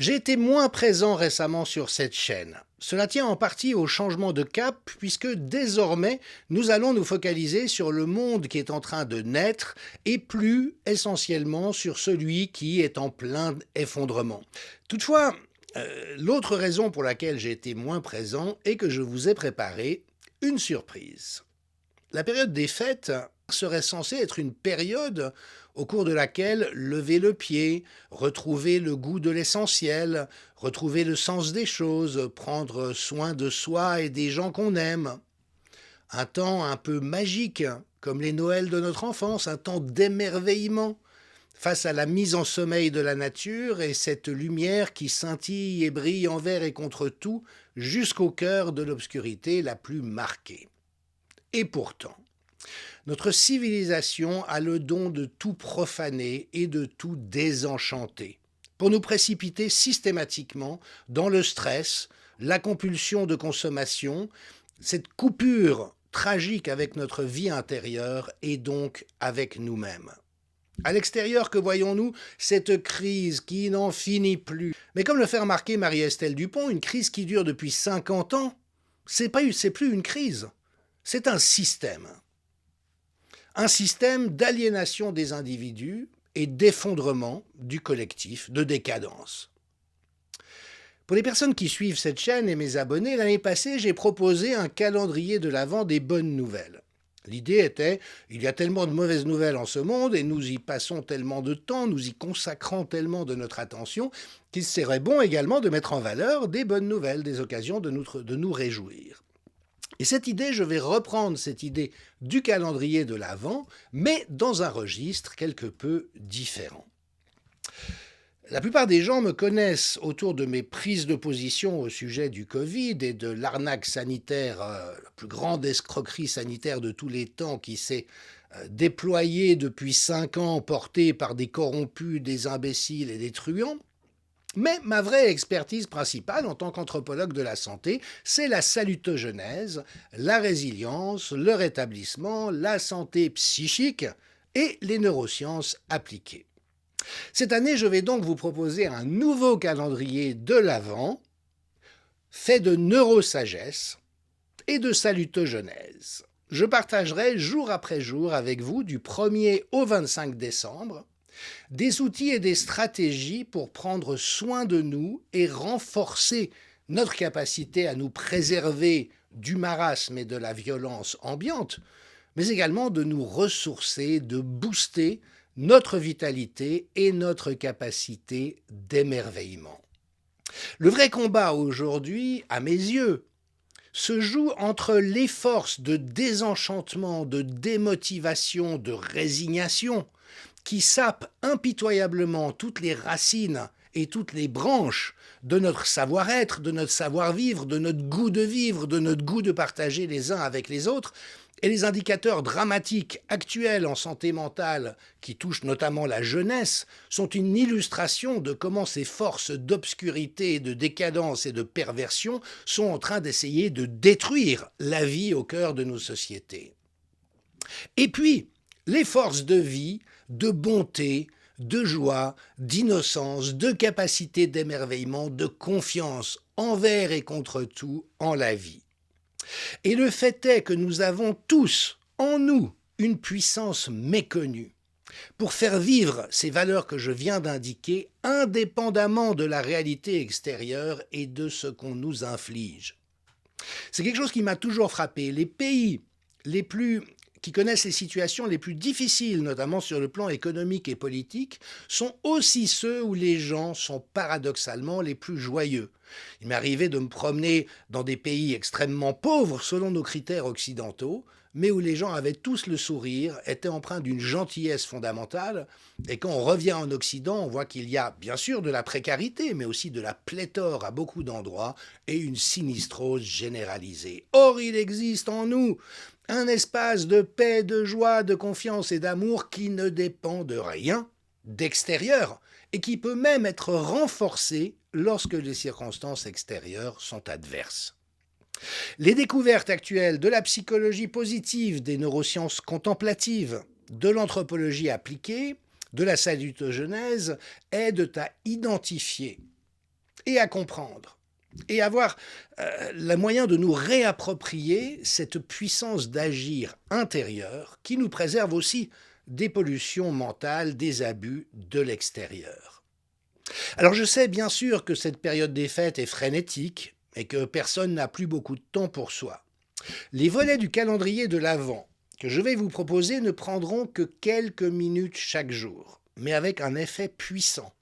J'ai été moins présent récemment sur cette chaîne. Cela tient en partie au changement de cap puisque désormais nous allons nous focaliser sur le monde qui est en train de naître et plus essentiellement sur celui qui est en plein effondrement. Toutefois, l'autre raison pour laquelle j'ai été moins présent est que je vous ai préparé une surprise. La période des fêtes serait censée être une période au cours de laquelle lever le pied, retrouver le goût de l'essentiel, retrouver le sens des choses, prendre soin de soi et des gens qu'on aime. Un temps un peu magique, comme les Noëls de notre enfance, un temps d'émerveillement face à la mise en sommeil de la nature et cette lumière qui scintille et brille envers et contre tout jusqu'au cœur de l'obscurité la plus marquée. Et pourtant, notre civilisation a le don de tout profaner et de tout désenchanter, pour nous précipiter systématiquement dans le stress, la compulsion de consommation, cette coupure tragique avec notre vie intérieure et donc avec nous-mêmes. À l'extérieur, que voyons-nous? Cette crise qui n'en finit plus. Mais comme le fait remarquer Marie-Estelle Dupont, une crise qui dure depuis 50 ans, c'est plus une crise, c'est un système. Un système d'aliénation des individus et d'effondrement du collectif, de décadence. Pour les personnes qui suivent cette chaîne et mes abonnés, l'année passée, j'ai proposé un calendrier de l'Avent des bonnes nouvelles. L'idée était, il y a tellement de mauvaises nouvelles en ce monde et nous y passons tellement de temps, nous y consacrons tellement de notre attention, qu'il serait bon également de mettre en valeur des bonnes nouvelles, des occasions de nous réjouir. Et cette idée, je vais reprendre cette idée du calendrier de l'Avent, mais dans un registre quelque peu différent. La plupart des gens me connaissent autour de mes prises de position au sujet du Covid et de l'arnaque sanitaire, la plus grande escroquerie sanitaire de tous les temps qui s'est déployée depuis 5 ans, portée par des corrompus, des imbéciles et des truands. Mais ma vraie expertise principale en tant qu'anthropologue de la santé, c'est la salutogenèse, la résilience, le rétablissement, la santé psychique et les neurosciences appliquées. Cette année, je vais donc vous proposer un nouveau calendrier de l'Avent, fait de neurosagesse et de salutogenèse. Je partagerai jour après jour avec vous, du 1er au 25 décembre, des outils et des stratégies pour prendre soin de nous et renforcer notre capacité à nous préserver du marasme et de la violence ambiante, mais également de nous ressourcer, de booster notre vitalité et notre capacité d'émerveillement. Le vrai combat aujourd'hui, à mes yeux, se joue entre les forces de désenchantement, de démotivation, de résignation, qui sapent impitoyablement toutes les racines et toutes les branches de notre savoir-être, de notre savoir-vivre, de notre goût de vivre, de notre goût de partager les uns avec les autres, et les indicateurs dramatiques actuels en santé mentale, qui touchent notamment la jeunesse, sont une illustration de comment ces forces d'obscurité, de décadence et de perversion sont en train d'essayer de détruire la vie au cœur de nos sociétés. Et puis, les forces de vie, de bonté, de joie, d'innocence, de capacité d'émerveillement, de confiance envers et contre tout en la vie. Et le fait est que nous avons tous en nous une puissance méconnue pour faire vivre ces valeurs que je viens d'indiquer indépendamment de la réalité extérieure et de ce qu'on nous inflige. C'est quelque chose qui m'a toujours frappé. Les pays qui connaissent les situations les plus difficiles, notamment sur le plan économique et politique, sont aussi ceux où les gens sont paradoxalement les plus joyeux. Il m'est arrivé de me promener dans des pays extrêmement pauvres selon nos critères occidentaux, mais où les gens avaient tous le sourire, étaient empreints d'une gentillesse fondamentale, et quand on revient en Occident, on voit qu'il y a bien sûr de la précarité, mais aussi de la pléthore à beaucoup d'endroits, et une sinistrose généralisée. Or, il existe en nous un espace de paix, de joie, de confiance et d'amour qui ne dépend de rien d'extérieur, et qui peut même être renforcé lorsque les circonstances extérieures sont adverses. Les découvertes actuelles de la psychologie positive, des neurosciences contemplatives, de l'anthropologie appliquée, de la salutogenèse aident à identifier et à comprendre et avoir le moyen de nous réapproprier cette puissance d'agir intérieure qui nous préserve aussi des pollutions mentales, des abus de l'extérieur. Alors je sais bien sûr que cette période des fêtes est frénétique et que personne n'a plus beaucoup de temps pour soi. Les volets du calendrier de l'Avent que je vais vous proposer ne prendront que quelques minutes chaque jour, mais avec un effet puissant.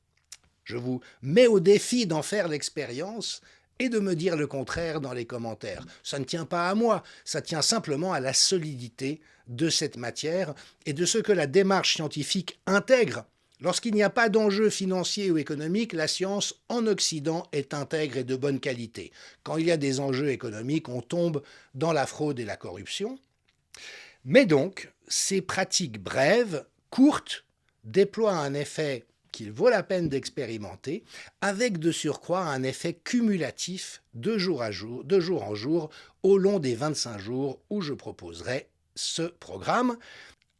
Je vous mets au défi d'en faire l'expérience et de me dire le contraire dans les commentaires. Ça ne tient pas à moi, ça tient simplement à la solidité de cette matière et de ce que la démarche scientifique intègre. Lorsqu'il n'y a pas d'enjeu financier ou économique, la science en Occident est intègre et de bonne qualité. Quand il y a des enjeux économiques, on tombe dans la fraude et la corruption. Mais donc, ces pratiques brèves, courtes, déploient un effet qu'il vaut la peine d'expérimenter, avec de surcroît un effet cumulatif de jour en jour, au long des 25 jours où je proposerai ce programme,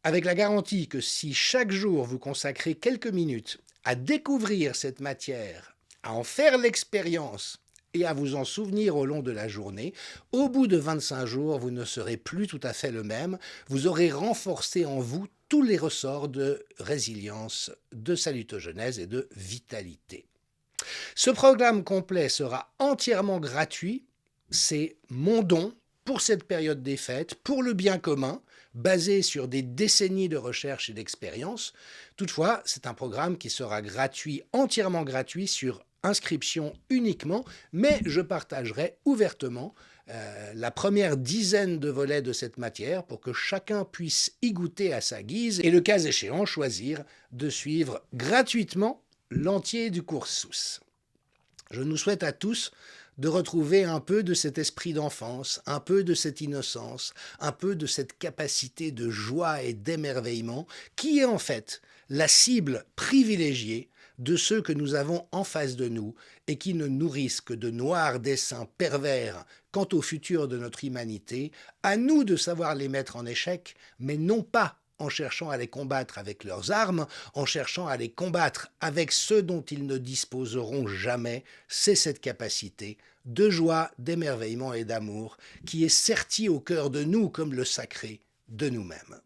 avec la garantie que si chaque jour vous consacrez quelques minutes à découvrir cette matière, à en faire l'expérience et à vous en souvenir au long de la journée, au bout de 25 jours, vous ne serez plus tout à fait le même, vous aurez renforcé en vous tous les ressorts de résilience, de salutogenèse et de vitalité. Ce programme complet sera entièrement gratuit, c'est mon don pour cette période des fêtes, pour le bien commun, basé sur des décennies de recherche et d'expérience. Toutefois, c'est un programme qui sera gratuit, entièrement gratuit sur inscription uniquement, mais je partagerai ouvertement la première dizaine de volets de cette matière pour que chacun puisse y goûter à sa guise et le cas échéant choisir de suivre gratuitement l'entier du cursus. Je nous souhaite à tous de retrouver un peu de cet esprit d'enfance, un peu de cette innocence, un peu de cette capacité de joie et d'émerveillement qui est en fait la cible privilégiée de ceux que nous avons en face de nous et qui ne nourrissent que de noirs desseins pervers quant au futur de notre humanité, à nous de savoir les mettre en échec, mais non pas en cherchant à les combattre avec leurs armes, en cherchant à les combattre avec ceux dont ils ne disposeront jamais, c'est cette capacité de joie, d'émerveillement et d'amour qui est sertie au cœur de nous comme le sacré de nous-mêmes.